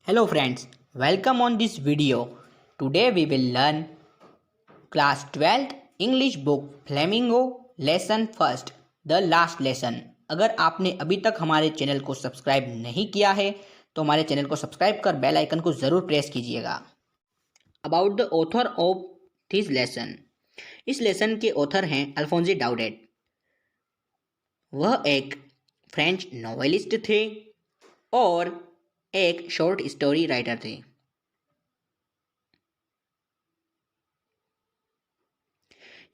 Hello friends, welcome on this video. Today we will learn class 12th English book Flamingo lesson first, the last lesson. अगर आपने अभी तक हमारे channel को subscribe नहीं किया है तो हमारे चैनल को सब्सक्राइब कर बेल आइकन को ज़रूर प्रेस कीजिएगा। About the author of this lesson, इस लेसन के ऑथर हैं अल्फोंसे डाउडेट। वह एक फ्रेंच नॉवेलिस्ट थे और एक शॉर्ट स्टोरी राइटर थे।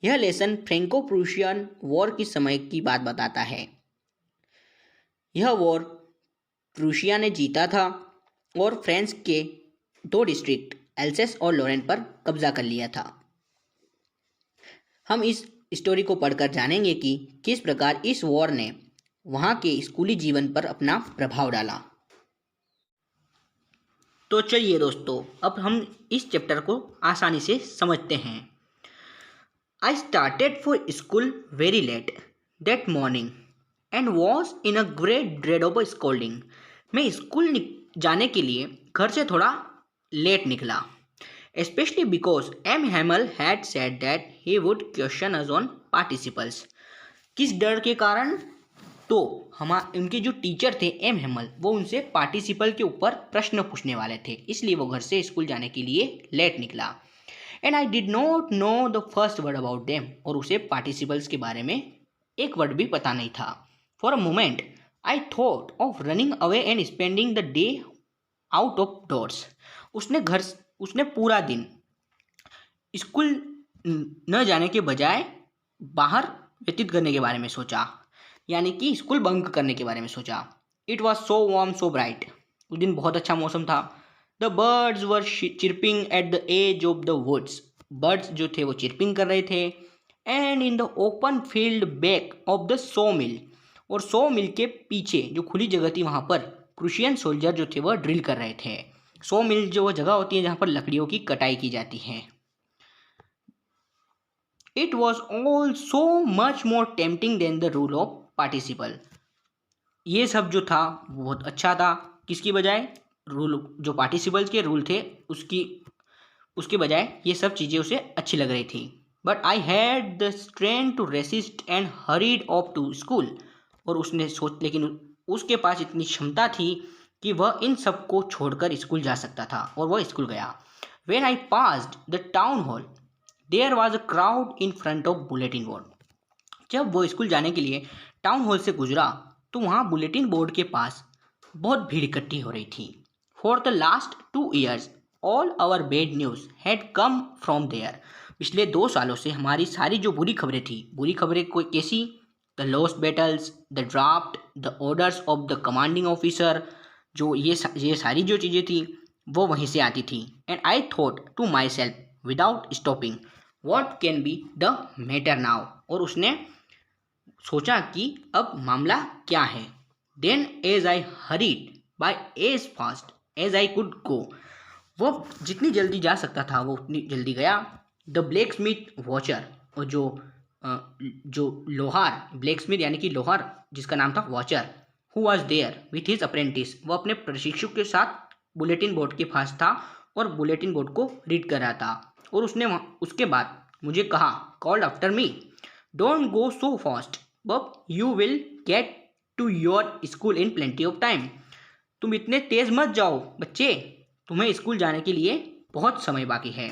यह लेसन फ्रेंको प्रूशियन वॉर की समय की बात बताता है। यह वॉर प्रूशिया ने जीता था और फ्रांस के दो डिस्ट्रिक्ट एल्सेस और लॉरेन पर कब्जा कर लिया था। हम इस स्टोरी को पढ़कर जानेंगे कि किस प्रकार इस वॉर ने वहाँ के स्कूली जीवन पर अपना प्रभाव डाला। तो चलिए दोस्तों, अब हम इस चैप्टर को आसानी से समझते हैं। I started for school very late that morning and was in a great dread of a scolding. मैं स्कूल जाने के लिए घर से थोड़ा लेट निकला, especially because M. Hamel had said that he would question us on participles. किस डर के कारण? तो उनके जो टीचर थे एम हेमल, वो उनसे पार्टिसिपल के ऊपर प्रश्न पूछने वाले थे, इसलिए वो घर से स्कूल जाने के लिए लेट निकला। And I did not know the first word about them, और उसे पार्टिसिपल्स के बारे में एक वर्ड भी पता नहीं था। For a moment I thought of running away and spending the day out of doors. उसने पूरा दिन स्कूल न जाने के बजाय बाहर व्यतीत करने के बारे में सोचा, यानी कि स्कूल बंक करने के बारे में सोचा। It was so warm so bright, उस दिन बहुत अच्छा मौसम था। The birds were chirping at the edge of the woods, birds जो थे वो चिरपिंग कर रहे थे। And in the open field back of the saw mill, और सो मिल के पीछे जो खुली जगह थी वहाँ पर प्रूशियन सोल्जर जो थे वह ड्रिल कर रहे थे। सो मिल जो वो जगह होती है जहाँ पर लकड़ियों की कटाई की जाती है। It was all so much more tempting than the rule of participle. ये सब जो था बहुत अच्छा था, किसकी बजाय? रूल जो पार्टिसिपल्स के रूल थे उसके बजाय ये सब चीज़ें उसे अच्छी लग रही थी। But I had the strength to resist and hurried off to school, और लेकिन उसके पास इतनी क्षमता थी कि वह इन सब को छोड़कर स्कूल जा सकता था, और वह स्कूल गया। When I passed the town hall there was a crowd in front of bulletin board. जब वो स्कूल जाने के लिए टाउन हॉल से गुजरा तो वहाँ बुलेटिन बोर्ड के पास बहुत भीड़ इकट्ठी हो रही थी। For the last 2 years all our bad news had come from there. पिछले 2 सालों से हमारी सारी जो बुरी खबरें थी, बुरी खबरें कोई कैसी? The lost battles, the draft, the orders of the commanding officer, जो ये सारी जो चीज़ें थी वो वहीं से आती थी। And I thought to myself without stopping what can be the matter now, और उसने सोचा कि अब मामला क्या है। Then as I hurried by as fast as I could go, वो जितनी जल्दी जा सकता था वो उतनी जल्दी गया। द ब्लैक स्मिथ वॉचर, और जो लोहार, ब्लैक स्मिथ यानी कि लोहार जिसका नाम था Wachter, who was there with his apprentice, वो अपने प्रशिक्षु के साथ बुलेटिन बोर्ड के पास था और बुलेटिन बोर्ड को रीड कर रहा था। और उसके बाद मुझे कहा, called after me, don't go so fast but you will get to your school in plenty of time. तुम इतने तेज मत जाओ बच्चे, तुम्हें स्कूल जाने के लिए बहुत समय बाकी है।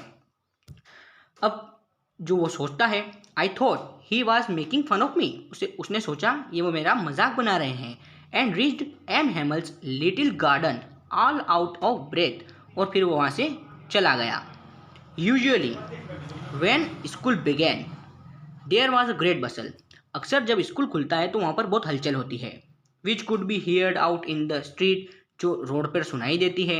अब जो वो सोचता है, I thought he was making fun of me, उसने सोचा ये वो मेरा मजाक बना रहे हैं। And reached M Hamel's little garden all out of breath, और फिर वो वहाँ से चला गया। Usually when school began there was a great bustle, अक्सर जब स्कूल खुलता है तो वहाँ पर बहुत हलचल होती है। Which could be heard out in the street, जो रोड पर सुनाई देती है।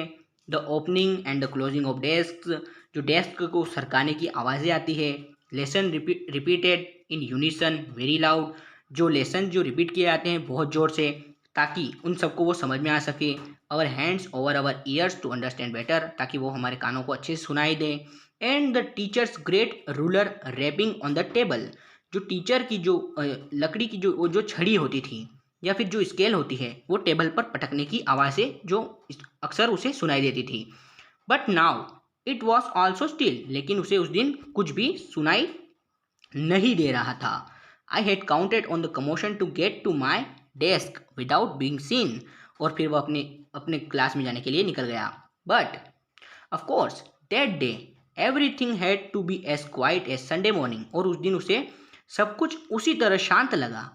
The opening and the closing of desk, जो डेस्क को सरकाने की आवाज़ें आती है। Lesson repeated in unison very loud, जो लेसन जो रिपीट किए जाते हैं बहुत ज़ोर से ताकि उन सबको वो समझ में आ सके। Our hands over our ears to understand better, ताकि वो हमारे कानों को अच्छे से सुनाई दे। And the teacher's great ruler rapping on the table, जो टीचर की जो लकड़ी की जो छड़ी होती थी या फिर जो स्केल होती है वो टेबल पर पटकने की आवाज़ से जो अक्सर उसे सुनाई देती थी। But now it was also still, लेकिन उसे उस दिन कुछ भी सुनाई नहीं दे रहा था। I had counted on the commotion to get to my desk without being seen, और फिर वो अपने अपने क्लास में जाने के लिए निकल गया। But of course that day everything had to be as quiet as Sunday morning, और उस दिन उसे सब कुछ उसी तरह शांत लगा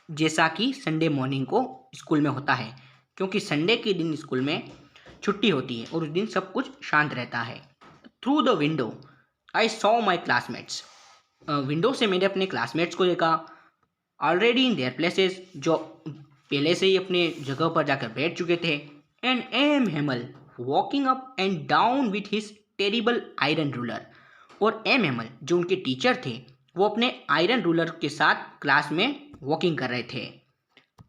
जैसा कि संडे मॉर्निंग को स्कूल में होता है, क्योंकि संडे के दिन स्कूल में छुट्टी होती है और उस दिन सब कुछ शांत रहता है। Through the window I saw my classmates, window से मैंने अपने क्लासमेट्स को देखा। ऑलरेडी इन देयर प्लेसेस, जो पहले से ही अपने जगह पर जाकर बैठ चुके थे। And M Hamel walking up and down with his terrible iron ruler, और एम हेमल जो उनके टीचर थे वो अपने आयरन रूलर के साथ क्लास में वॉकिंग कर रहे थे।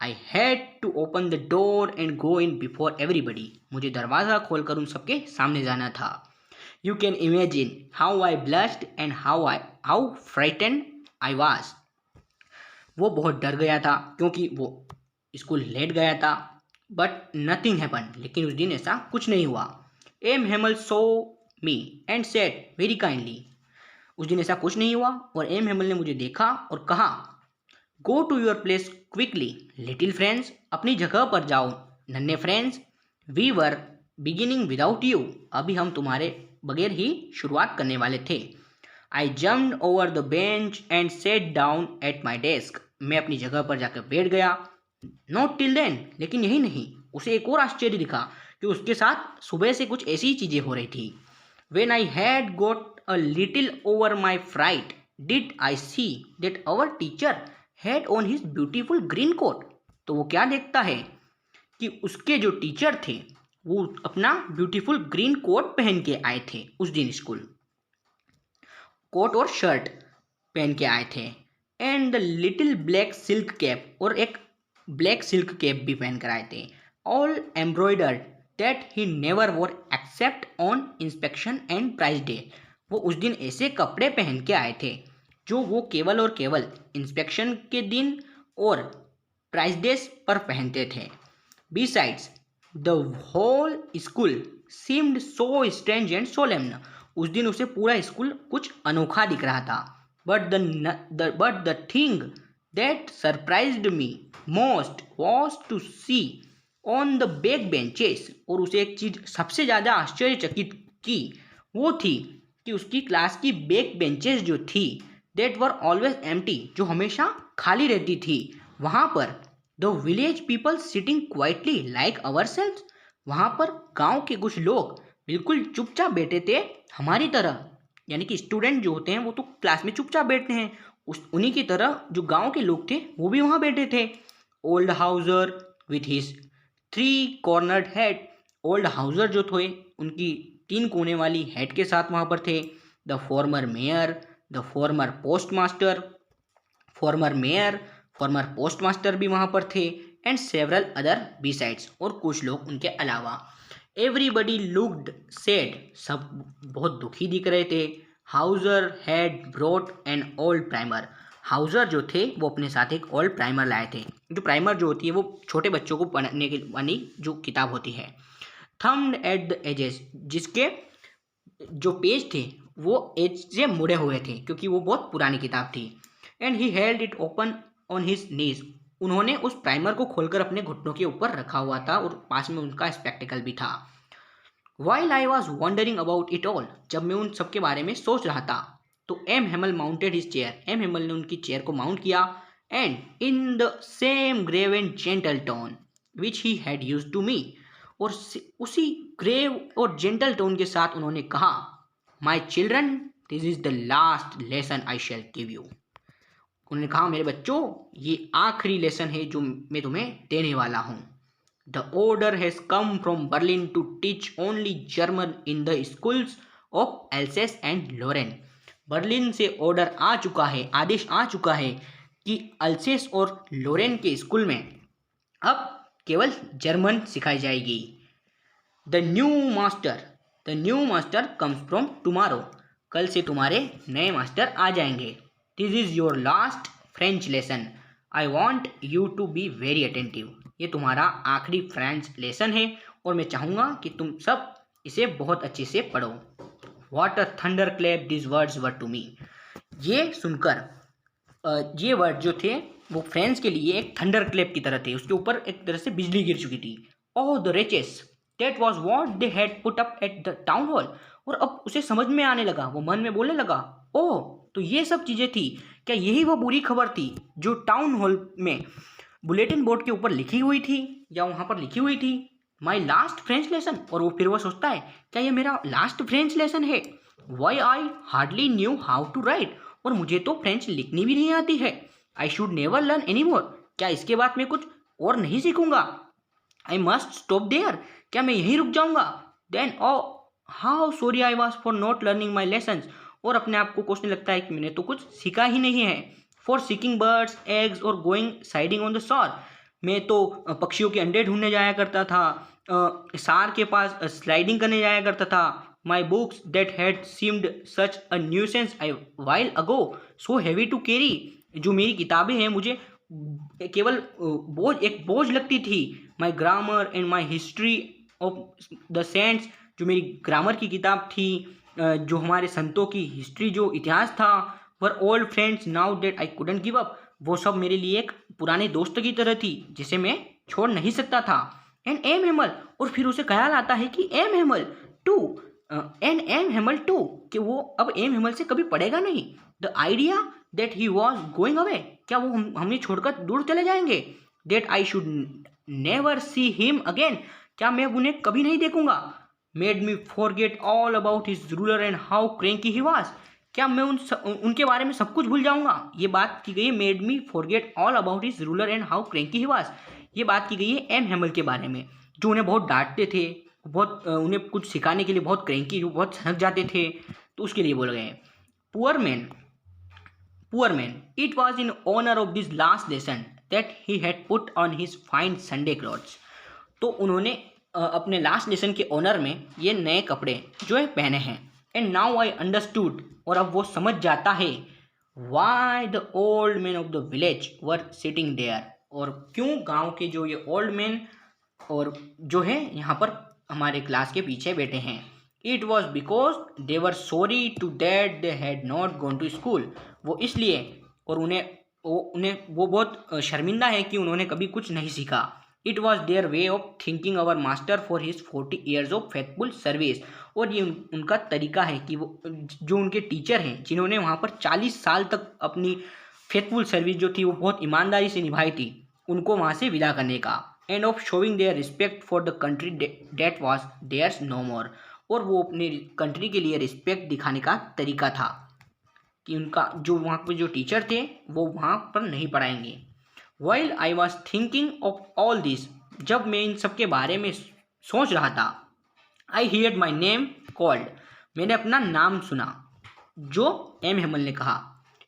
I had to open the door and go in before everybody, मुझे दरवाज़ा खोलकर उन सबके सामने जाना था। You can imagine how I blushed and how frightened I was. वो बहुत डर गया था क्योंकि वो स्कूल लेट गया था। बट नथिंग हैपन, लेकिन उस दिन ऐसा कुछ नहीं हुआ। M Hamel saw me and said very kindly, उस दिन ऐसा कुछ नहीं हुआ और एम हेमल ने मुझे देखा और कहा, go to your place quickly little friends, अपनी जगह पर जाओ नन्हे friends. We were beginning without you, अभी हम तुम्हारे बगैर ही शुरुआत करने वाले थे। I jumped over the bench and sat down at my desk, मैं अपनी जगह पर जाकर बैठ गया। नॉट टिल देन, लेकिन यही नहीं, उसे एक और आश्चर्य दिखा कि उसके साथ सुबह से कुछ ऐसी चीज़ें हो रही थी। When I had got a little over my fright did I see that our teacher had on his beautiful green coat, तो वो क्या देखता है कि उसके जो टीचर थे वो अपना ब्यूटीफुल ग्रीन कोट पहन के आए थे उस दिन स्कूल, कोट और शर्ट पहन के आए थे। And the little black silk cap, और एक ब्लैक सिल्क कैप भी पहन कर आए थे। All embroidered that he never wore except on inspection and prize day, वो उस दिन ऐसे कपड़े पहन के आए थे जो वो केवल और केवल इंस्पेक्शन के दिन और प्राइज डेज पर पहनते थे। Besides the whole school seemed so strange and solemn, उस दिन उसे पूरा स्कूल कुछ अनोखा दिख रहा था। But the thing that surprised me most was to see on the back benches, और उसे एक चीज़ सबसे ज़्यादा आश्चर्यचकित की वो थी कि उसकी क्लास की बैक बेंचेस जो थी दैट वर ऑलवेज एम्प्टी, जो हमेशा खाली रहती थी, वहाँ पर the village people sitting quietly like ourselves, वहाँ पर गांव के कुछ लोग बिल्कुल चुपचाप बैठे थे हमारी तरह, यानी कि स्टूडेंट जो होते हैं वो तो क्लास में चुपचाप बैठते हैं, उन्हीं की तरह जो गांव के लोग थे वो भी वहाँ बैठे थे। Old Hauser with his 3 cornered head, old Hauser जो थे उनकी 3 कोने वाली हेड के साथ वहाँ पर थे। The former mayor, the former postmaster भी वहाँ पर थे। एंड सेवरल अदर बिसाइड्स, और कुछ लोग उनके अलावा। एवरीबडी लुक्ड सैड, सब बहुत दुखी दिख रहे थे। Hauser had brought an old primer, Hauser जो थे वो अपने साथ एक ओल्ड प्राइमर लाए थे। जो प्राइमर जो होती है वो छोटे बच्चों को पढ़ने की वाली जो किताब होती है। थम्ड एट द एजेस, जिसके जो पेज थे वो एज से मुड़े हुए थे क्योंकि वो बहुत पुरानी किताब थी। And he held it open on his knees, उन्होंने उस प्राइमर को खोलकर अपने घुटनों के ऊपर रखा हुआ था और पास में उनका स्पेक्टिकल भी था। While I was wondering about it all, जब मैं उन सब के बारे में सोच रहा था तो M Hamel mounted his chair, M Hamel ने उनकी चेयर को माउंट किया। And in the same grave and gentle tone which he had used to me, और उसी ग्रेव और जेंटल टोन के साथ उन्होंने कहा, my children this is the last lesson I shell give you. उन्होंने कहा, मेरे बच्चों ये आखिरी लेसन है जो मैं तुम्हें देने वाला हूँ। The order has come from Berlin to teach only German in the schools of Alsace and Lorraine, Berlin से ऑर्डर आ चुका है, आदेश आ चुका है कि अल्सेस और लोरेन के स्कूल में अब केवल जर्मन सिखाई जाएगी। The new master comes from tomorrow, कल से तुम्हारे नए मास्टर आ जाएंगे। This is your last French lesson, I want you to be very attentive. ये तुम्हारा आखिरी फ्रेंच लेसन है और मैं चाहूँगा कि तुम सब इसे बहुत अच्छे से पढ़ो। What a thunderclap this words were to me. ये सुनकर ये वर्ड जो थे वो फ्रेंच के लिए एक थंडर क्लैप की तरह थे, उसके ऊपर एक तरह से बिजली गिर चुकी थी। Oh the wretches, that was what they had put up at the town hall. और अब उसे समझ में आने लगा, वो मन में बोलने लगा, ओह तो ये सब चीज़ें थी, क्या यही वो बुरी खबर थी जो टाउन हॉल में बुलेटिन बोर्ड के ऊपर लिखी हुई थी, या वहाँ पर लिखी हुई थी माई लास्ट फ्रेंच लेसन। और वो फिर वो सोचता है, क्या ये मेरा लास्ट फ्रेंच लेसन है? Why I hardly knew how to write. और मुझे तो फ्रेंच लिखनी भी नहीं आती है। I should never learn any more. क्या इसके बाद मैं कुछ और नहीं सीखूंगा? I must stop there. क्या मैं यहीं रुक जाऊंगा? Then oh how sorry I was for not learning my lessons. और अपने आप को कोसने लगता है कि मैंने तो कुछ सीखा ही नहीं है। फॉर सीकिंग बर्ड्स एग्स और going siding on the shore. मैं तो पक्षियों के अंडे ढूंढने जाया करता था, सार के पास स्लाइडिंग करने जाया करता था। My books that had seemed such a nuisance a while ago so heavy to carry. जो मेरी किताबें हैं मुझे केवल एक बोझ लगती थी। My grammar and my history of the saints. जो मेरी ग्रामर की किताब थी, जो हमारे संतों की हिस्ट्री, जो इतिहास था, were old friends now that I couldn't give up. वो सब मेरे लिए एक पुराने दोस्त की तरह थी जिसे मैं छोड़ नहीं सकता था। And M Hamel. और फिर उसे ख्याल आता है कि M Hamel too, and M Hamel too, कि वो अब एम हेमल से कभी पढ़ेगा नहीं। The idea that he was going away. क्या वो हमें छोड़कर दूर चले जाएंगे? That I should never see him again. क्या मैं उन्हें कभी नहीं देखूंगा? Made me forget all about his ruler and how cranky he was. क्या मैं उनके बारे में सब कुछ भूल जाऊंगा? ये बात की गई है made me forget all about his ruler and how cranky he was. ये बात की गई है एम हेमल के बारे में, जो उन्हें बहुत डांटते थे, बहुत उन्हें कुछ सिखाने के लिए बहुत क्रैंकी, जो बहुत सनक जाते थे, तो उसके लिए बोल गए। Poor man, poor man, it was in honour of this last lesson that he had put on his fine Sunday clothes. तो उन्होंने अपने लास्ट लेसन के ऑनर में ये नए कपड़े जो है पहने हैं। And now I understood. और अब वो समझ जाता है why the old man of the village were sitting there. और क्यों गांव के जो ये ओल्ड मैन और जो है यहाँ पर हमारे क्लास के पीछे बैठे हैं। It was because they were sorry too that they had not gone to school. वो इसलिए, और उन्हें वो बहुत शर्मिंदा है कि उन्होंने कभी कुछ नहीं सीखा। It was their way of thinking our master for his 40 years of faithful service. और ये उनका तरीका है कि वो जो उनके टीचर हैं जिन्होंने वहाँ पर 40 साल तक अपनी फेथफुल सर्विस जो थी वो बहुत ईमानदारी से निभाई थी, उनको वहाँ से विदा करने का। And of showing their respect for the country that was theirs no more. और वो अपने कंट्री के लिए रिस्पेक्ट दिखाने का तरीका था कि उनका जो वहाँ पे जो टीचर थे वो वहाँ पर नहीं पढ़ाएंगे। While I was thinking of all this, जब मैं इन सब के बारे में सोच रहा था, I heard my name called, मैंने अपना नाम सुना। जो एम हेमल ने कहा,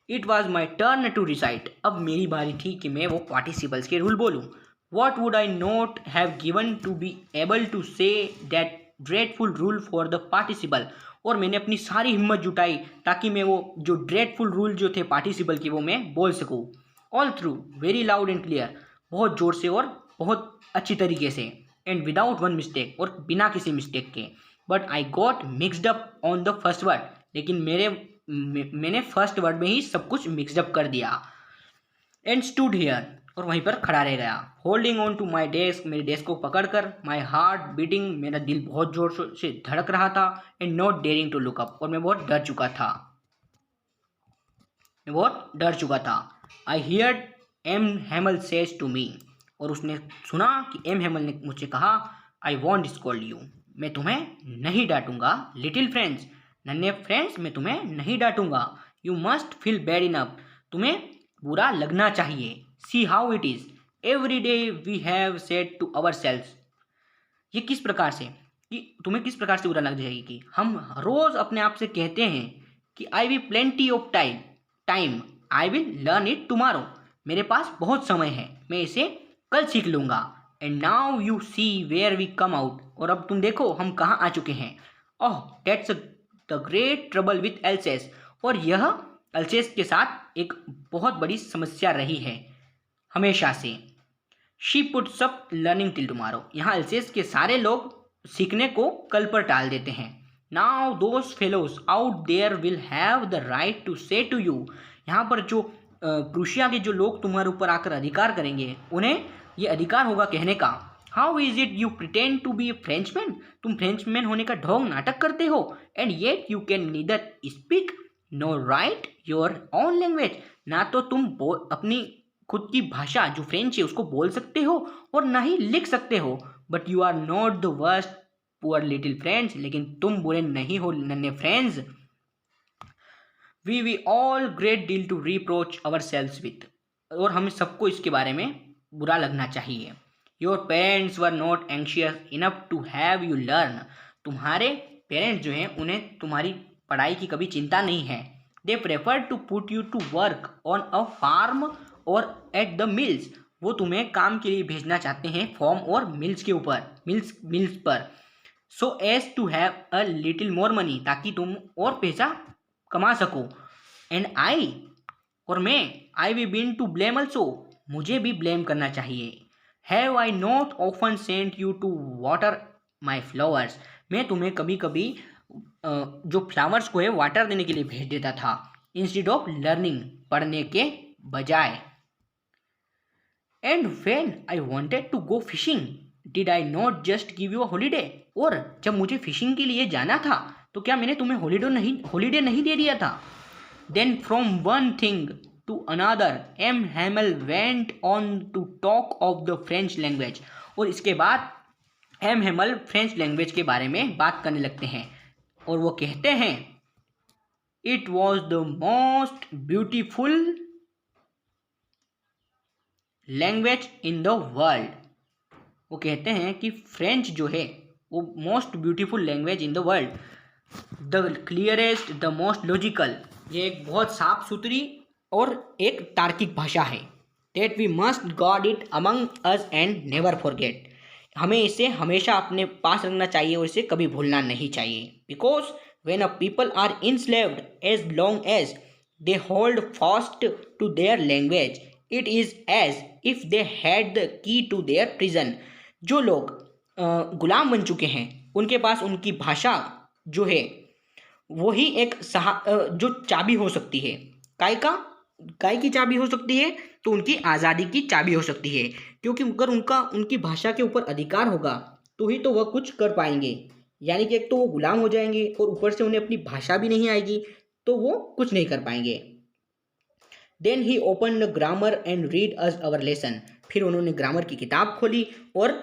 it was my turn to recite, अब मेरी बारी थी कि मैं वो पार्टिसिपल्स के रूल बोलूँ। What would I not have given to be able to say that dreadful rule for the participle. और मैंने अपनी सारी हिम्मत जुटाई ताकि मैं वो जो ड्रेडफुल रूल जो थे पार्टिसिपल के वो मैं बोल सकूँ। All through very loud and clear, बहुत ज़ोर से और बहुत अच्छी तरीके से। एंड विदाउट वन मिस्टेक, और बिना किसी मिस्टेक के। But I got mixed up on the first word, लेकिन मैंने फर्स्ट वर्ड में ही सब कुछ मिक्सअप कर दिया। एंड स्टूड हियर, और वहीं पर खड़ा रह गया। Holding on to my desk, मेरे डेस्क को पकड़कर। माई हार्ट बीटिंग, मेरा दिल बहुत जोर से धड़क रहा था। And not daring to look up, और मैं बहुत डर चुका था। I heard M Hamel says to me, और उसने सुना कि एम हेमल ने मुझसे कहा, आई वॉन्ट स्कॉल्ड यू, मैं तुम्हें नहीं डांटूंगा। लिटिल फ्रेंड्स, नन्हे फ्रेंड्स, मैं तुम्हें नहीं डांटूंगा। You must feel bad enough, तुम्हें बुरा लगना चाहिए। See how it is every day we have said to ourselves. ये किस प्रकार से, कि तुम्हें किस प्रकार से बुरा लग जाएगी कि हम रोज़ अपने आप से कहते हैं कि I will plenty of time I will learn it tomorrow, मेरे पास बहुत समय है, मैं इसे कल सीख लूँगा। And now you see where we come out, और अब तुम देखो हम कहाँ आ चुके हैं। Oh that's the great trouble with Alsace, और यह अल्सेस के साथ एक बहुत बड़ी समस्या रही है। हमेशा से। She puts up learning till tomorrow, यहाँ अल्सेस के सारे लोग सीखने को कल पर टाल देते हैं। Now those fellows out there will have the right to say to you, यहाँ पर जो प्रूशिया के जो लोग तुम्हारे ऊपर आकर अधिकार करेंगे उन्हें ये अधिकार होगा कहने का, how is it you pretend to be a Frenchman, तुम फ्रेंचमैन होने का ढोंग नाटक करते हो, and yet you can neither speak nor write your own language, ना तो तुम अपनी खुद की भाषा जो फ्रेंच है उसको बोल सकते हो और ना ही लिख सकते हो, but you are not the worst poor little friends, लेकिन तुम बुरे नहीं हो नन्हे friends. We all great deal to reproach ourselves with, और हमें सबको इसके बारे में बुरा लगना चाहिए। Your parents were not anxious enough to have you learn, तुम्हारे पेरेंट्स जो हैं उन्हें तुम्हारी पढ़ाई की कभी चिंता नहीं है। They prefer to put you to work on a farm और एट द मिल्स, वो तुम्हें काम के लिए भेजना चाहते हैं फॉर्म और मिल्स के ऊपर, मिल्स पर, so as to have a little more money, ताकि तुम और पैसा कमा सको। एंड आई, और मैं, I've been to blame also, मुझे भी ब्लेम करना चाहिए। Have I not often sent you to water my flowers, मैं तुम्हें कभी कभी जो फ्लावर्स को है वाटर देने के लिए भेज देता था, इंस्टेड ऑफ लर्निंग, पढ़ने के बजाय। And when I wanted to go fishing did I not just give you a holiday, और जब मुझे फिशिंग के लिए जाना था तो क्या मैंने तुम्हें हॉलीडे नहीं दे दिया था। Then from one thing to another M Hamel went on to talk of the French language, और इसके बाद एम हैमल फ्रेंच लैंग्वेज के बारे में बात करने लगते हैं और वो कहते हैं it was the most beautiful language in the world, वो कहते हैं कि फ्रेंच जो है वो most beautiful language in the world, the clearest, the most logical, ये एक बहुत साफ सुथरी और एक तार्किक भाषा है। That we must guard it among us and never forget, हमें इसे हमेशा अपने पास रखना चाहिए और इसे कभी भूलना नहीं चाहिए। Because when a people are enslaved as long as they hold fast to their language it is as if they had the key to their prison, जो लोग गुलाम बन चुके हैं उनके पास उनकी भाषा जो है वही एक जो चाबी हो सकती है, काय की चाबी हो सकती है, तो उनकी आज़ादी की चाबी हो सकती है, क्योंकि अगर उनकी भाषा के ऊपर अधिकार होगा तो ही तो वह कुछ कर पाएंगे, यानी कि एक तो वो गुलाम हो जाएंगे और ऊपर से उन्हें अपनी भाषा भी नहीं आएगी तो वो कुछ नहीं कर पाएंगे। Then he open the grammar and read us our lesson, फिर उन्होंने ग्रामर की किताब खोली और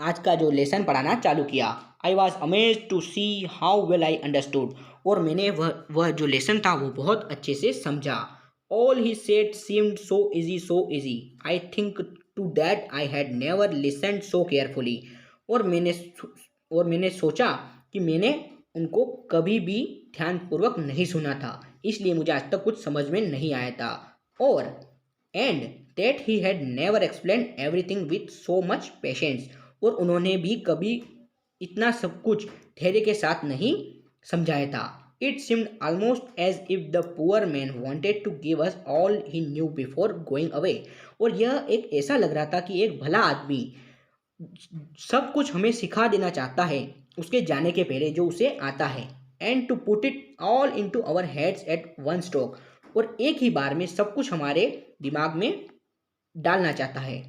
आज का जो लेसन पढ़ाना चालू किया। I was amazed to see how well I understood, और मैंने वह जो लेसन था वो बहुत अच्छे से समझा। All he said seemed so easy, I think too that I had never listened so carefully, और मैंने सोचा कि मैंने उनको कभी भी ध्यानपूर्वक नहीं सुना था, इसलिए मुझे आज तक कुछ समझ में नहीं आया था। और and that he had never explain everything with so much patience, और उन्होंने भी कभी इतना सब कुछ धैर्य के साथ नहीं समझाया था। It seemed almost as if the poor man wanted to give us all he knew before going away, और यह एक ऐसा लग रहा था कि एक भला आदमी सब कुछ हमें सिखा देना चाहता है उसके जाने के पहले जो उसे आता है, and to put it all into our heads at one stroke, और एक ही बार में सब कुछ हमारे दिमाग में डालना चाहता है।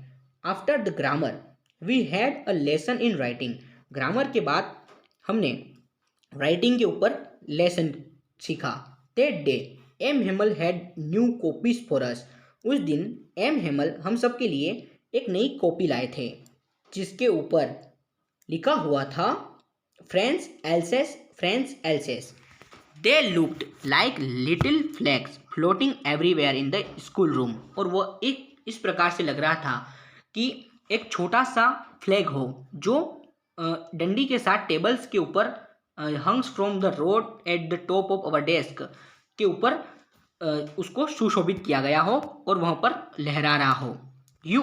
After the grammar we had a lesson in writing, grammar के बाद हमने राइटिंग के ऊपर लेसन सीखा। That day M Hamel had new copies for us, उस दिन एम हेमल हम सब के लिए एक नई कॉपी लाए थे जिसके ऊपर लिखा हुआ था French else's. They looked like little flags floating everywhere in the school room, और वो एक इस प्रकार से लग रहा था कि एक छोटा सा फ्लैग हो जो डंडी के साथ टेबल्स के ऊपर hangs from the rod at the top of our desk के ऊपर उसको सुशोभित किया गया हो और वहाँ पर लहरा रहा हो। You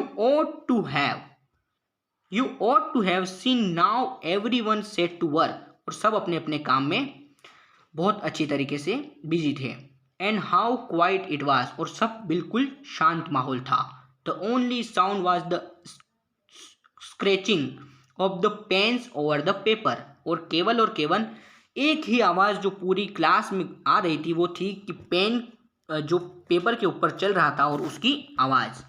ought to have seen now everyone set to work, और सब अपने अपने काम में बहुत अच्छी तरीके से बिजी थे। And how quiet it was, और सब बिल्कुल शांत माहौल था। The only sound was the scratching of the pens over the paper. और केवल एक ही आवाज़ जो पूरी क्लास में आ रही थी वो थी कि पेन जो पेपर के ऊपर चल रहा था और उसकी आवाज़।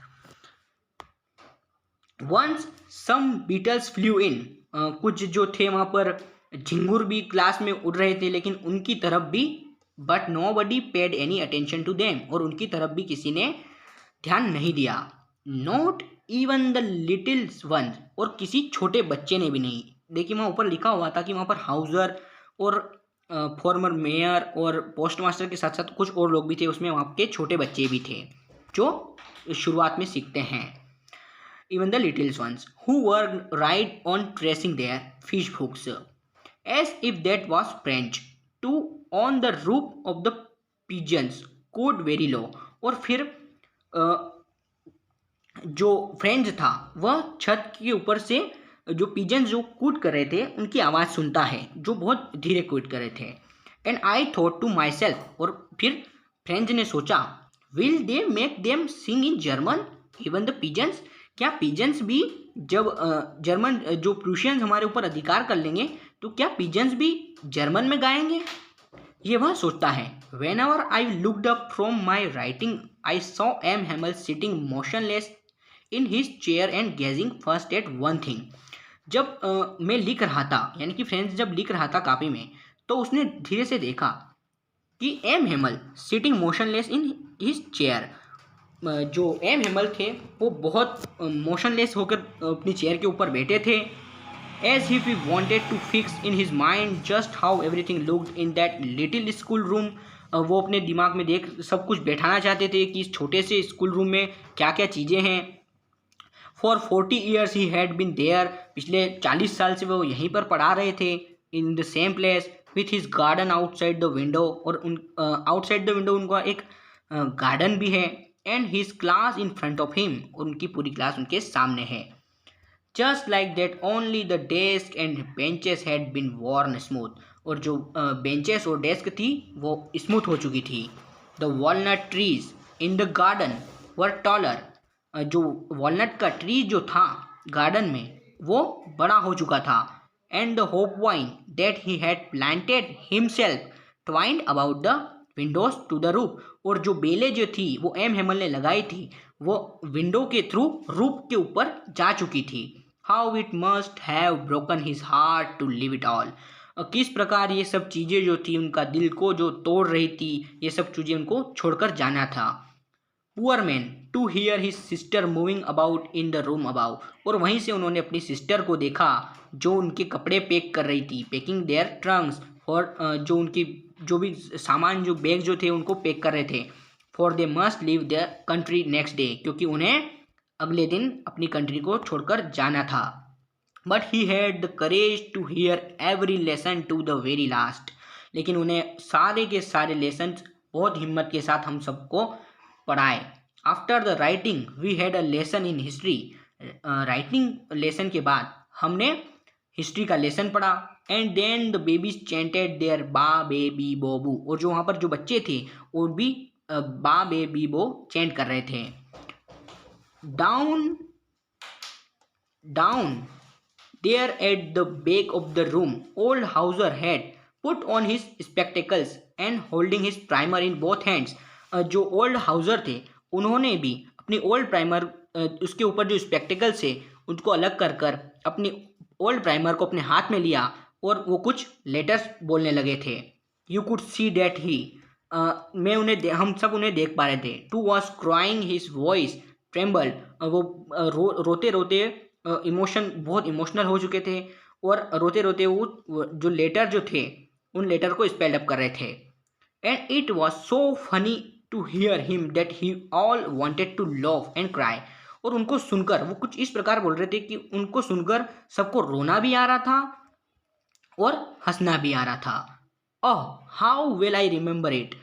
वंस सम बीटल्स फ्लू इन, कुछ जो थे वहाँ पर झिंगुर भी क्लास में उड़ रहे थे लेकिन उनकी तरफ भी, but nobody paid any attention to them, और उनकी तरफ भी किसी ने ध्यान नहीं दिया। Not even the little one, और किसी छोटे बच्चे ने भी नहीं। देखिए वहाँ ऊपर लिखा हुआ था कि वहाँ पर हाउजर और फॉर्मर मेयर और पोस्ट मास्टर के साथ साथ कुछ और लोग भी थे, उसमें वहाँ के छोटे बच्चे भी थे जो शुरुआत में सीखते हैं। Even the little ones who were right on tracing their fish hooks, as if that was French. To on the roof of the pigeons code very low, और फिर जो फ्रेंच था वह छत के ऊपर से जो पिजन्स जो कूद कर रहे थे उनकी आवाज़ सुनता है जो बहुत धीरे कूद कर रहे थे। And I thought to myself, और फिर फ्रेंच ने सोचा, will they make them sing in German even the pigeons, क्या पिजन्स भी जब जर्मन जो प्रूशियंस हमारे ऊपर अधिकार कर लेंगे तो क्या पिजन्स भी जर्मन में गाएंगे, ये वह सोचता है। Whenever I looked up from my writing I saw M Hamel sitting motionless in his chair and gazing first at one thing. जब मैं लिख रहा था, यानी कि फ्रेंच जब लिख रहा था कापी में, तो उसने धीरे से देखा कि M Hamel sitting motionless in his chair, जो एम हेमल थे वो बहुत मोशनलेस होकर अपनी चेयर के ऊपर बैठे थे। As if he wanted to fix in his mind just how everything looked in that little school room, वो अपने दिमाग में सब कुछ बैठाना चाहते थे कि इस छोटे से स्कूल रूम में क्या क्या चीज़ें हैं। For 40 years he had been there, पिछले 40 साल से वो यहीं पर पढ़ा रहे थे। इन the same place with his garden outside the window, और उन आउटसाइड द विंडो उनका एक गार्डन भी है। And his class in front of him, उनकी पूरी क्लास उनके सामने है। Just like that only the desk and benches had been worn smooth, और जो बेंचेस और डेस्क थी वो स्मूथ हो चुकी थी। The walnut trees in the garden were taller, जो वॉलनट का ट्री जो था गार्डन में वो बड़ा हो चुका था। And the hop vine that he had planted himself twined about the windows to the roof, और जो बेलें जो थी वो एम हेमल ने लगाई थी वो विंडो के थ्रू रूफ के ऊपर जा चुकी थी। How it must have broken his heart to leave it all, किस प्रकार ये सब चीज़ें जो थी उनका दिल को जो तोड़ रही थी, ये सब चीज़ें उनको छोड़कर जाना था। Poor man to hear his sister moving about in the room above, और वहीं से उन्होंने अपनी सिस्टर को देखा जो उनके कपड़े पैक कर रही थी, पैकिंग देयर ट्रंक्स, और जो उनकी जो भी सामान जो बैग जो थे उनको पैक कर रहे थे। For they must leave the country next day, क्योंकि उन्हें अगले दिन अपनी कंट्री को छोड़कर जाना था। But he had the courage to hear every lesson to the very last, लेकिन उन्हें सारे के सारे लेसन बहुत हिम्मत के साथ हम सबको पढ़ाए। After the writing we had a lesson in history, writing lesson के बाद हमने हिस्ट्री का लेसन पढ़ा। And then the babies chanted their बा बेबी बोबू, और जो वहाँ पर जो बच्चे थे वो भी बा बेबी बो चैंट कर रहे थे। Down down there at the back of the room old Hauser had put on his spectacles and holding his primer in both hands, जो ओल्ड हाउजर थे उन्होंने भी अपनी ओल्ड प्राइमर उसके ऊपर जो स्पेक्टिकल्स है उसको अलग कर कर अपनी ओल्ड प्राइमर को अपने हाथ में लिया और वो कुछ लेटर्स बोलने लगे थे। You could see that he, मैं उन्हें हम सब उन्हें देख पा रहे थे। Too was crying his voice tremble, वो रोते रोते इमोशन बहुत इमोशनल हो चुके थे और रोते रोते वो जो लेटर जो थे उन लेटर को स्पेल्ड अप कर रहे थे। And it was so funny to hear him that he all wanted to love and cry, और उनको सुनकर वो कुछ इस प्रकार बोल रहे थे कि उनको सुनकर सबको रोना भी आ रहा था और हंसना भी आ रहा था। Oh how will I remember it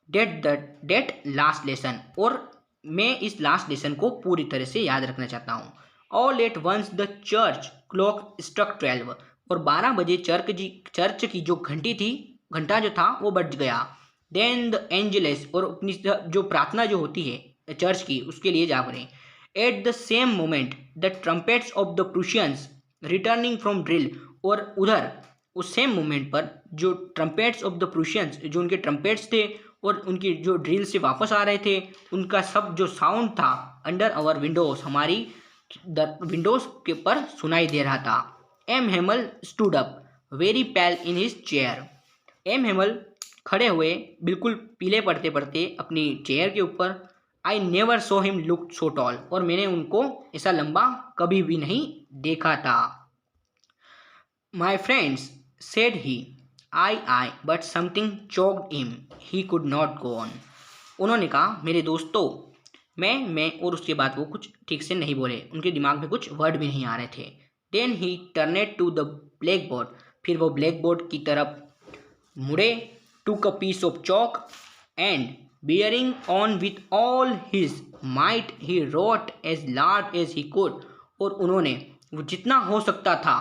that last lesson, और मैं इस लास्ट लेसन को पूरी तरह से याद रखना चाहता हूँ। All at once the church clock struck 12, और 12 बजे चर्च की जो घंटी थी, घंटा जो था वो बज गया। देन द एंजल्स, और अपनी जो प्रार्थना जो होती है चर्च की उसके लिए जा पड़े। At the same moment the trumpets of the प्रूशियंस returning from drill, और उधर उस सेम मोमेंट पर जो ट्रम्पेट्स ऑफ द प्रूशियंस, जो उनके ट्रम्पेट्स थे और उनकी जो ड्रिल से वापस आ रहे थे, उनका सब जो साउंड था अंडर आवर विंडोज, हमारी विंडोज के ऊपर सुनाई दे रहा था। M Hamel stood up very pale in his chair. M हेमल खड़े हुए बिल्कुल पीले पड़ते पड़ते अपनी चेयर के ऊपर। I never saw him look so tall, और मैंने उनको ऐसा लंबा कभी भी नहीं देखा था। My friends said he, I but something choked him, he could not go on. उन्होंने कहा मेरे दोस्तों, मैं और उसके बाद वो कुछ ठीक से नहीं बोले, उनके दिमाग में कुछ वर्ड भी नहीं आ रहे थे। Then he turned to the black board, फिर वो ब्लैक बोर्ड की तरफ मुड़े। Took a piece of chalk and bearing on with all his might he wrote as large as he could, और उन्होंने वो जितना हो सकता था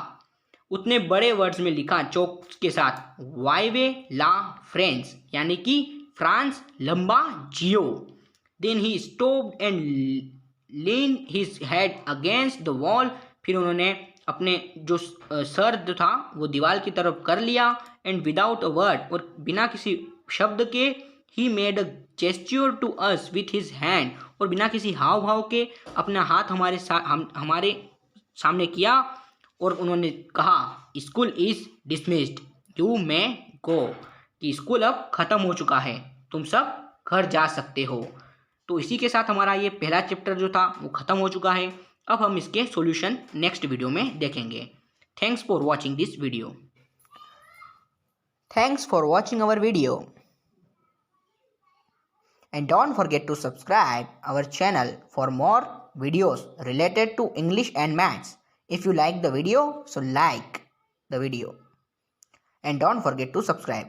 उतने बड़े वर्ड्स में लिखा चौक के साथ, वाइवे ला फ्रांस, यानी कि फ्रांस लंबा जियो। Then he stopped and lean his head against the wall, फिर उन्होंने अपने जो सर जो था वो दीवार की तरफ कर लिया। एंड विदाउट अ वर्ड, और बिना किसी शब्द के, he made a gesture to us with his hand, और बिना किसी हाव भाव के अपना हाथ हमारे सामने किया, और उन्होंने कहा school is dismissed, you may go, कि स्कूल अब ख़त्म हो चुका है, तुम सब घर जा सकते हो। तो इसी के साथ हमारा ये पहला चैप्टर जो था वो ख़त्म हो चुका है। अब हम इसके सॉल्यूशन नेक्स्ट वीडियो में देखेंगे। Thanks for watching this video. Thanks for watching our video. And don't forget to subscribe our channel for more videos related to English and Maths. If you like the video, so like the video. And don't forget to subscribe.